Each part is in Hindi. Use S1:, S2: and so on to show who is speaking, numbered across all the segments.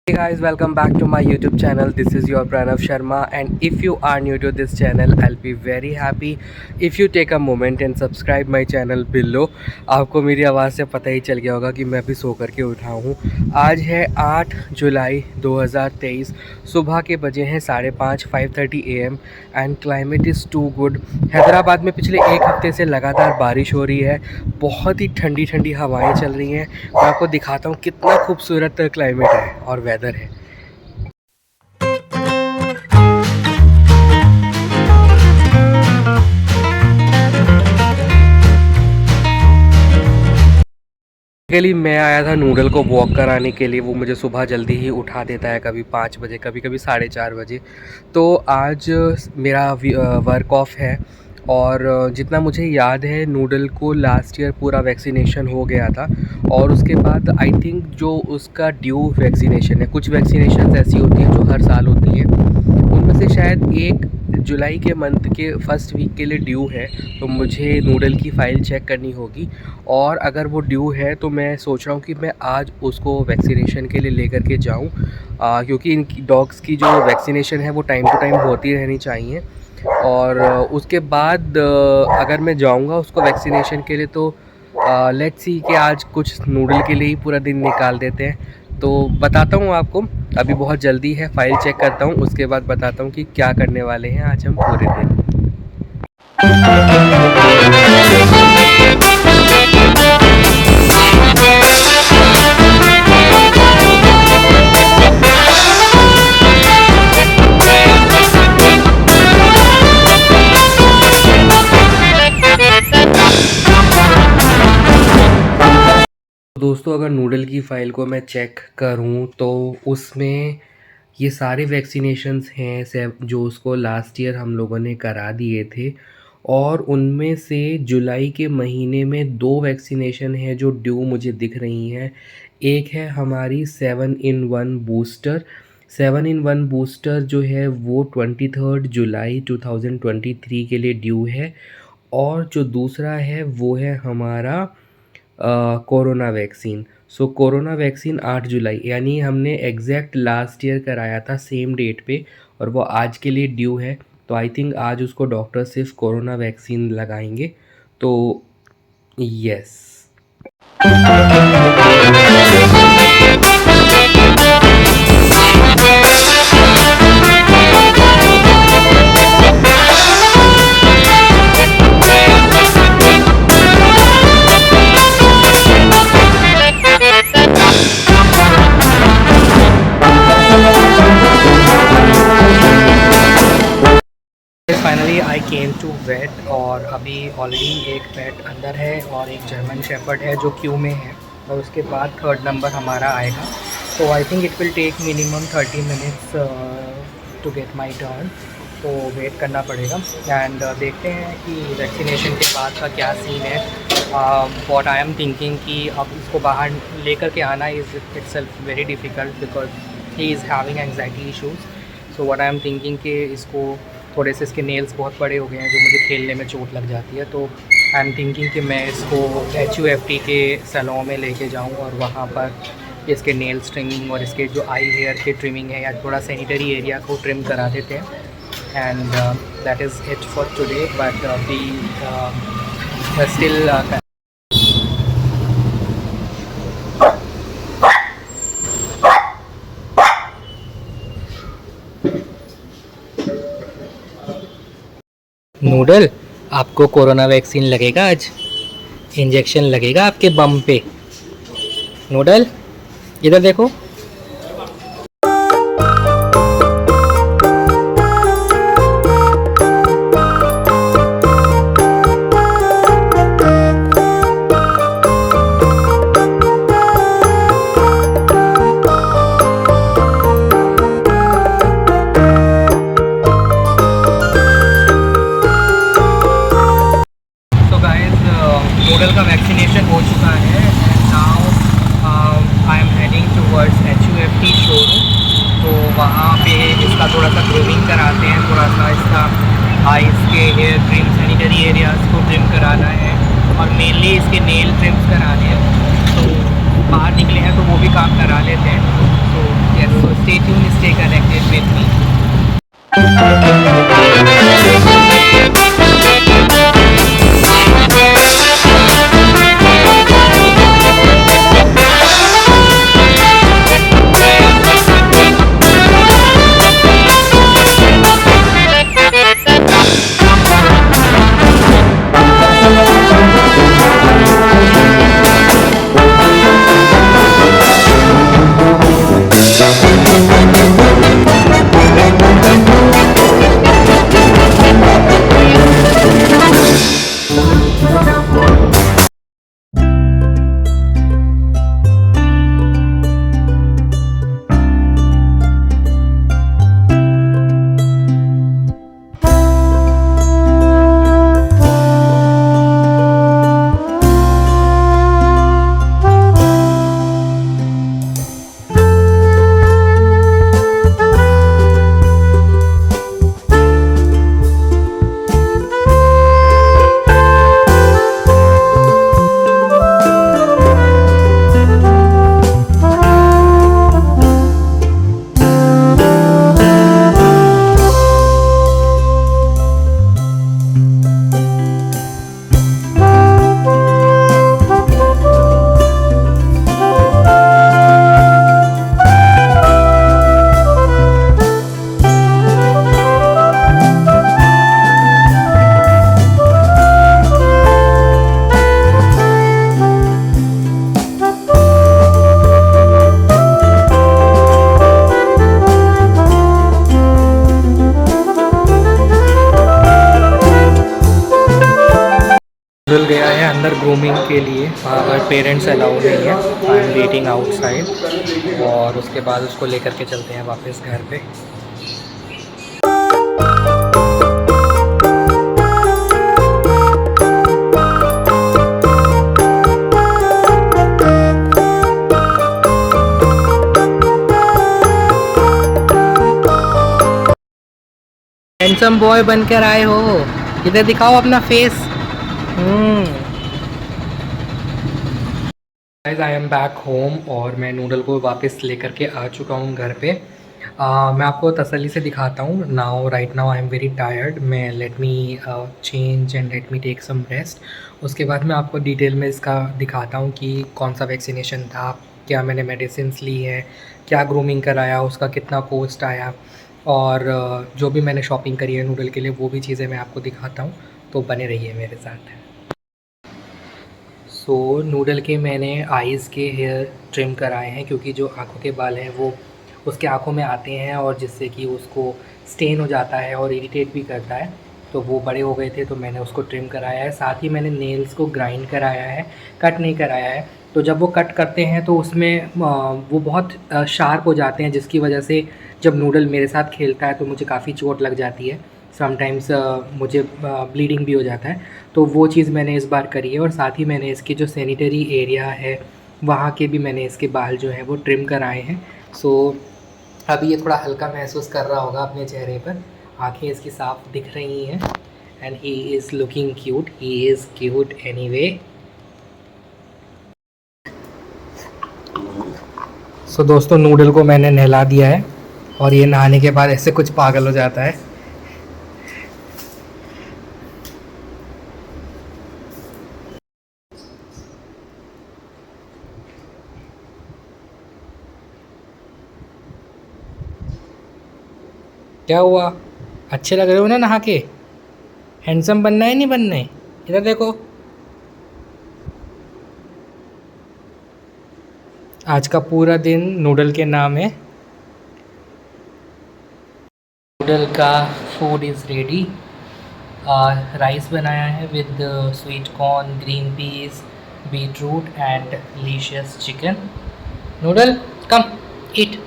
S1: Hey guys, welcome back to my YouTube channel. This is your Pranav Sharma, and if you are new to this channel, I'll be very happy if you take a moment and subscribe my channel below. आपको मेरी आवाज़ से पता ही चल गया होगा कि मैं अभी सो करके उठा हूँ। आज है 8 जुलाई 2023। सुबह के बजे हैं 5:30 AM and climate is too good. Hyderabad में पिछले एक हफ्ते से लगातार बारिश हो रही है, बहुत ही ठंडी ठंडी हवाएं चल रही हैं। मैं आपको दिखाता हूँ कितना खूबसूरत क्लाइमेट है और वेदर है। बेसिकली मैं आया था नूडल को वॉक कराने के लिए। वो मुझे सुबह जल्दी ही उठा देता है, कभी 5 बजे, कभी कभी 4:30 बजे। तो आज मेरा वर्क ऑफ है और जितना मुझे याद है नूडल को लास्ट ईयर पूरा वैक्सीनेशन हो गया था और उसके बाद आई थिंक जो उसका ड्यू वैक्सीनेशन है, कुछ वैक्सीनेशन ऐसी होती हैं जो हर साल होती हैं, उनमें से शायद 1 जुलाई के मंथ के फर्स्ट वीक के लिए ड्यू है। तो मुझे नूडल की फ़ाइल चेक करनी होगी और अगर वो ड्यू है तो मैं सोच रहा हूँ कि मैं आज उसको वैक्सीनेशन के लिए लेकर के जाऊँ, क्योंकि इन डॉग्स की जो वैक्सीनेशन है वो टाइम टू टाइम होती रहनी चाहिए। और उसके बाद अगर मैं जाऊंगा उसको वैक्सीनेशन के लिए तो लेट्स सी कि आज कुछ नूडल के लिए ही पूरा दिन निकाल देते हैं। तो बताता हूँ आपको, अभी बहुत जल्दी है, फाइल चेक करता हूँ, उसके बाद बताता हूँ कि क्या करने वाले हैं आज हम पूरे दिन। दोस्तों अगर नूडल की फ़ाइल को मैं चेक करूं तो उसमें ये सारे वैक्सीनेशंस हैं जो उसको लास्ट ईयर हम लोगों ने करा दिए थे और उनमें से जुलाई के महीने में 2 वैक्सीनेशन हैं जो ड्यू मुझे दिख रही हैं। एक है हमारी 7-in-1 बूस्टर। 7-in-1 बूस्टर जो है वो 23 जुलाई 2023 के लिए ड्यू है और जो दूसरा है वो है हमारा कोरोना वैक्सीन। सो कोरोना वैक्सीन 8 जुलाई, यानी हमने एग्जैक्ट लास्ट ईयर कराया था सेम डेट पे और वो आज के लिए ड्यू है। तो आई थिंक आज उसको डॉक्टर सिर्फ कोरोना वैक्सीन लगाएंगे। तो yes. Finally I came to wait और अभी ऑलरेडी एक पेट अंदर है और एक जर्मन शेफर्ड है जो क्यू में है और उसके बाद 3rd नंबर हमारा आएगा। तो I think it will take minimum 30 minutes to get my turn. तो वेट करना पड़ेगा एंड देखते हैं कि वैक्सीनेशन के बाद का क्या सीन है। व्हाट आई एम थिंकिंग कि अब इसको बाहर लेकर के आना is itself very difficult because he is having anxiety issues. So what I am thinking कि इसको थोड़े से इसके नेल्स बहुत बड़े हो गए हैं जो मुझे खेलने में चोट लग जाती है। तो आई एम थिंकिंग कि मैं इसको HUFT के सैलून में लेके जाऊं और वहाँ पर इसके नेल्स ट्रिमिंग और इसके जो आई हेयर के ट्रिमिंग है या थोड़ा सैनिटरी एरिया को ट्रिम करा देते हैं। And that is it for today but we still नूडल, आपको कोरोना वैक्सीन लगेगा आज, इंजेक्शन लगेगा आपके बम पे। नूडल इधर देखो। नूडल का वैक्सीनेशन हो चुका है and now I am heading towards HUFT showroom. तो वहाँ पे इसका थोड़ा सा ग्रूमिंग कराते हैं, थोड़ा सा इसका आइज़ के हेयर ट्रिम, सैनिटरी एरियाज़ को ट्रिम कराना है और मेनली इसके नेल ट्रिम्स कराने हैं। तो बाहर निकले हैं तो वो भी काम करा लेते हैं। तो yes. Stay tuned, stay connected with me. Noodle गया है अंदर ग्रूमिंग के लिए, वहाँ पर पेरेंट्स अलाउ नहीं है। आई एम वेटिंग आउटसाइड और उसके बाद उसको लेकर के चलते हैं वापस घर पे। हैंडसम बॉय बनकर आए हो, इधर दिखाओ अपना face. Guys I am back home और मैं नूडल को वापस लेकर के आ चुका हूँ घर पे। मैं आपको तसल्ली से दिखाता हूँ। Right now I am very tired. मैं let me change and let me take some rest. उसके बाद मैं आपको डिटेल में इसका दिखाता हूँ कि कौन सा वैक्सीनेशन था, क्या मैंने मेडिसिन ली है, क्या ग्रूमिंग कराया, उसका कितना कॉस्ट आया, और जो भी मैंने शॉपिंग करी है नूडल के लिए वो भी चीज़ें मैं आपको दिखाता हूँ। तो बने रहिए मेरे साथ। सो नूडल के मैंने आइज़ के हेयर ट्रिम कराए हैं, क्योंकि जो आँखों के बाल हैं वो उसके आँखों में आते हैं और जिससे कि उसको स्टेन हो जाता है और इरिटेट भी करता है। तो वो बड़े हो गए थे तो मैंने उसको ट्रिम कराया है। साथ ही मैंने नेल्स को ग्राइंड कराया है, कट नहीं कराया है। तो जब वो कट करते हैं तो उसमें वो बहुत शार्प हो जाते हैं, जिसकी वजह से जब नूडल मेरे साथ खेलता है तो मुझे काफ़ी चोट लग जाती है। समटाइम्स मुझे ब्लीडिंग भी हो जाता है। तो वो चीज़ मैंने इस बार करी है। और साथ ही मैंने इसके जो सैनिटरी एरिया है वहाँ के भी मैंने इसके बाल जो हैं वो ट्रिम कराए हैं। सो अभी ये थोड़ा हल्का महसूस कर रहा होगा अपने चेहरे पर। आँखें इसकी साफ दिख रही हैं and he is looking cute. He is cute anyway. So दोस्तों नूडल को मैंने नहला दिया है और ये नहाने के बाद ऐसे कुछ पागल हो जाता है। क्या हुआ? अच्छे लग रहे हो ना नहा के? हैंडसम बनना है नहीं बनना है? इधर देखो। आज का पूरा दिन नूडल के नाम है। नूडल का फूड इज़ रेडी। राइस बनाया है with sweet corn, green peas, beetroot and delicious chicken. Noodle come eat.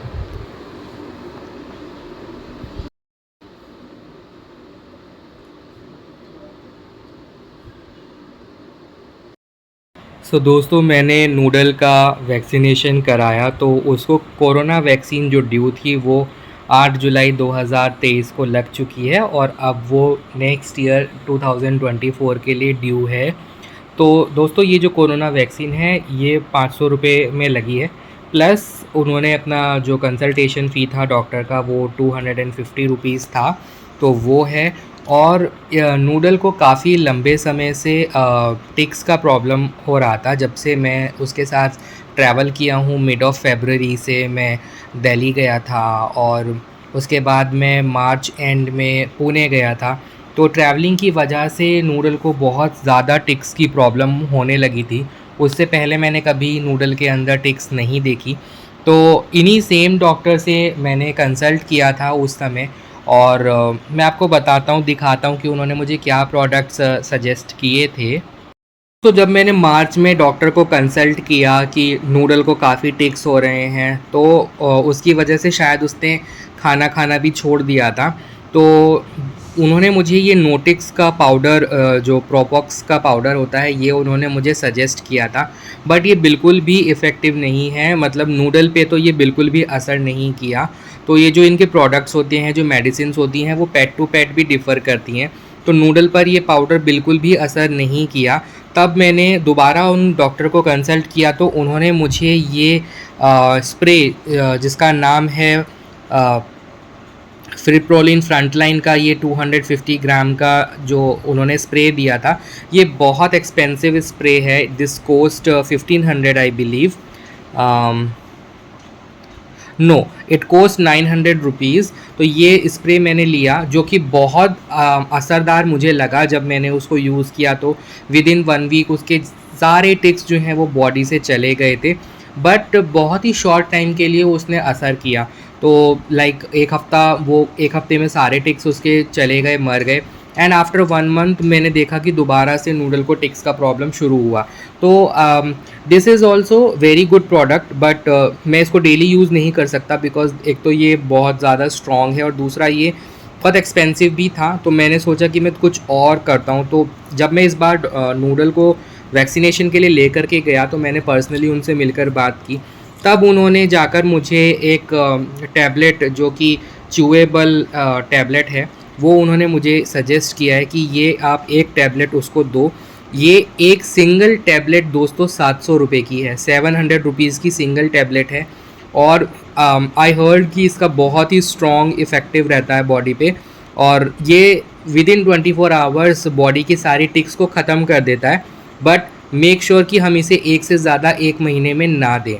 S1: दोस्तों मैंने नूडल का वैक्सीनेशन कराया तो उसको कोरोना वैक्सीन जो ड्यू थी वो 8 जुलाई 2023 को लग चुकी है और अब वो नेक्स्ट ईयर 2024 के लिए ड्यू है। तो दोस्तों ये जो कोरोना वैक्सीन है ये 500 रुपये में लगी है, प्लस उन्होंने अपना जो कंसल्टेशन फ़ी था डॉक्टर का वो 250 रुपीज़ था, तो वो है। और नूडल को काफ़ी लंबे समय से टिक्स का प्रॉब्लम हो रहा था जब से मैं उसके साथ ट्रैवल किया हूँ। मिड ऑफ फरवरी से मैं दिल्ली गया था और उसके बाद मैं मार्च एंड में पुणे गया था। तो ट्रैवलिंग की वजह से नूडल को बहुत ज़्यादा टिक्स की प्रॉब्लम होने लगी थी। उससे पहले मैंने कभी नूडल के अंदर टिक्स नहीं देखी। तो इन्हीं सेम डॉक्टर से मैंने कंसल्ट किया था उस समय। और मैं आपको बताता हूँ, दिखाता हूँ कि उन्होंने मुझे क्या प्रोडक्ट्स सजेस्ट किए थे। तो जब मैंने मार्च में डॉक्टर को कंसल्ट किया कि नूडल को काफ़ी टिक्स हो रहे हैं, तो उसकी वजह से शायद उसने खाना खाना भी छोड़ दिया था। तो उन्होंने मुझे ये नोटिक्स का पाउडर, जो प्रोपॉक्स का पाउडर होता है, ये उन्होंने मुझे सजेस्ट किया था। बट ये बिल्कुल भी इफ़ेक्टिव नहीं है, मतलब नूडल पे तो ये बिल्कुल भी असर नहीं किया। तो ये जो इनके प्रोडक्ट्स होते हैं, जो मेडिसिन होती हैं, वो पेट टू पेट भी डिफ़र करती हैं। तो नूडल पर ये पाउडर बिल्कुल भी असर नहीं किया। तब मैंने दोबारा उन डॉक्टर को कंसल्ट किया तो उन्होंने मुझे ये स्प्रे, जिसका नाम है फ्रिप्रोलिन फ्रंटलाइन का, ये 250 ग्राम का जो उन्होंने स्प्रे दिया था, ये बहुत एक्सपेंसिव स्प्रे है। This cost 1500 I believe. No, it cost 900 rupees. तो ये स्प्रे मैंने लिया जो कि बहुत असरदार मुझे लगा। जब मैंने उसको यूज़ किया तो विद इन 1 वीक उसके सारे टिक्स जो हैं वो बॉडी से चले गए थे। बट बहुत ही शॉर्ट टाइम के लिए उसने असर किया। तो लाइक एक हफ्ते में सारे टिक्स उसके चले गए, मर गए। एंड आफ्टर 1 मंथ मैंने देखा कि दोबारा से नूडल को टिक्स का प्रॉब्लम शुरू हुआ। तो this is also very good product, but मैं इसको डेली यूज़ नहीं कर सकता बिकॉज एक तो ये बहुत ज़्यादा स्ट्रॉन्ग है और दूसरा ये बहुत एक्सपेंसिव भी था। तो मैंने सोचा कि मैं कुछ और करता हूँ। तो जब मैं इस बार नूडल को वैक्सीनेशन के लिए लेकर के गया तो मैंने पर्सनली उनसे मिलकर बात की। तब उन्होंने जाकर मुझे एक टैबलेट, जो कि च्यूएबल टैबलेट है, वो उन्होंने मुझे सजेस्ट किया है कि ये आप एक टैबलेट उसको दो। ये एक सिंगल टैबलेट दोस्तों 700 रुपये की है, 700 रुपीज़ की सिंगल टैबलेट है। और आई हर्ड कि इसका बहुत ही स्ट्रॉन्ग इफ़ेक्टिव रहता है बॉडी पे, और ये विद इन 24 आवर्स बॉडी की सारी टिक्स को ख़त्म कर देता है। बट मेक श्योर कि हम इसे एक से ज़्यादा 1 महीने में ना दें,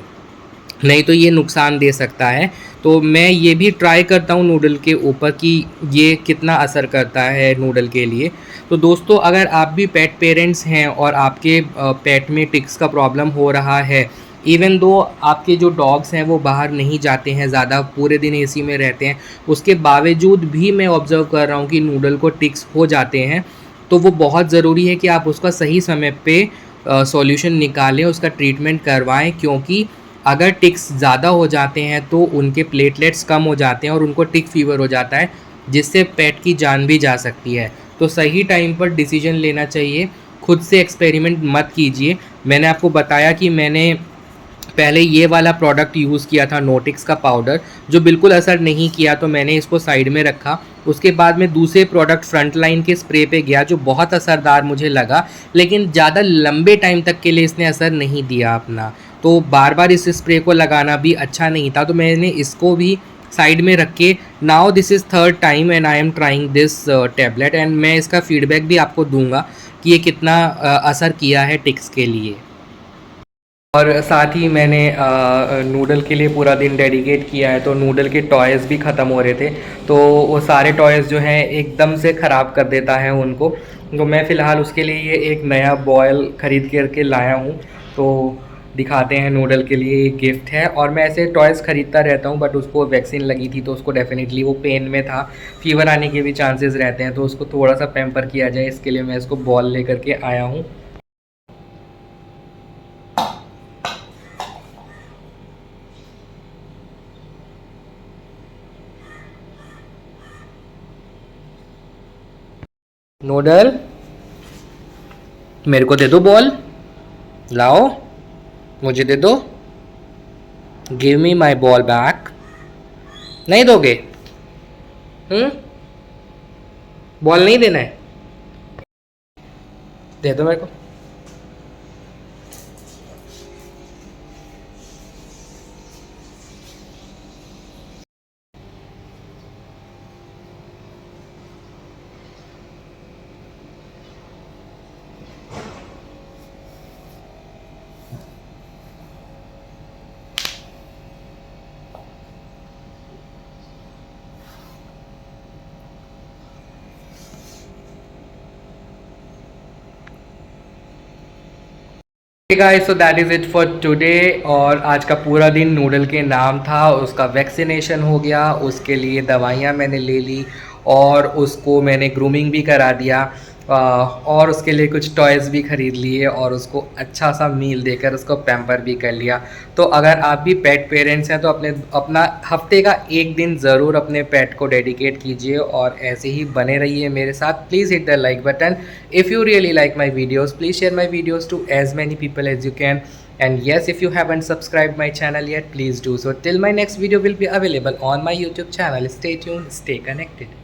S1: नहीं तो ये नुकसान दे सकता है। तो मैं ये भी ट्राई करता हूँ नूडल के ऊपर कि ये कितना असर करता है नूडल के लिए। तो दोस्तों, अगर आप भी पेट पेरेंट्स हैं और आपके पेट में टिक्स का प्रॉब्लम हो रहा है, इवन दो आपके जो डॉग्स हैं वो बाहर नहीं जाते हैं ज़्यादा, पूरे दिन एसी में रहते हैं, उसके बावजूद भी मैं ऑब्ज़र्व कर रहा हूँ कि नूडल को टिक्स हो जाते हैं, तो वो बहुत ज़रूरी है कि आप उसका सही समय पे सॉल्यूशन निकालें, उसका ट्रीटमेंट करवाएं। क्योंकि अगर टिक्स ज़्यादा हो जाते हैं तो उनके प्लेटलेट्स कम हो जाते हैं और उनको टिक फीवर हो जाता है, जिससे पेट की जान भी जा सकती है। तो सही टाइम पर डिसीजन लेना चाहिए, खुद से एक्सपेरिमेंट मत कीजिए। मैंने आपको बताया कि मैंने पहले ये वाला प्रोडक्ट यूज़ किया था, नोटिक्स का पाउडर, जो बिल्कुल असर नहीं किया, तो मैंने इसको साइड में रखा। उसके बाद मैं दूसरे प्रोडक्ट फ्रंटलाइन के स्प्रे पे गया जो बहुत असरदार मुझे लगा, लेकिन ज़्यादा लंबे टाइम तक के लिए इसने असर नहीं दिया अपना। तो बार बार इस स्प्रे को लगाना भी अच्छा नहीं था, तो मैंने इसको भी साइड में रख के, now this is third time and I am trying this tablet, and मैं इसका फीडबैक भी आपको दूंगा कि ये कितना असर किया है टिक्स के लिए। और साथ ही मैंने नूडल के लिए पूरा दिन डेडिकेट किया है, तो नूडल के टॉयज़ भी ख़त्म हो रहे थे, तो वो सारे टॉयज़ जो हैं एकदम से ख़राब कर देता है उनको। तो मैं फ़िलहाल उसके लिए ये एक नया बॉयल ख़रीद करके लाया हूँ। तो दिखाते हैं, नूडल के लिए एक गिफ्ट है। और मैं ऐसे टॉयज़ ख़रीदता रहता हूँ, बट उसको वैक्सीन लगी थी तो उसको डेफिनेटली वो पेन में था, फीवर आने के भी चांसेस रहते हैं, तो उसको थोड़ा सा पैम्पर किया जाए, इसके लिए मैं इसको बॉल ले करके आया हूँ। नूडल, मेरे को दे दो बॉल, लाओ, मुझे दे दो, गिव मी माई बॉल बैक। नहीं दोगे? बॉल नहीं देना है? दे दो मेरे को। Guys, so that is it for today. और आज का पूरा दिन नूडल के नाम था, उसका वैक्सीनेशन हो गया, उसके लिए दवाइयाँ मैंने ले ली और उसको मैंने ग्रूमिंग भी करा दिया, और उसके लिए कुछ टॉयज़ भी ख़रीद लिए और उसको अच्छा सा मील देकर उसको पैम्पर भी कर लिया। तो अगर आप भी पेट पेरेंट्स हैं तो अपना हफ्ते का एक दिन ज़रूर अपने पेट को डेडिकेट कीजिए और ऐसे ही बने रहिए मेरे साथ। Please hit the like button if you really like my videos. Please share my videos to as many people as you can. And yes, if you haven't subscribed my channel yet, please do so. Till my next video will be available on my YouTube channel. Stay tuned, stay connected.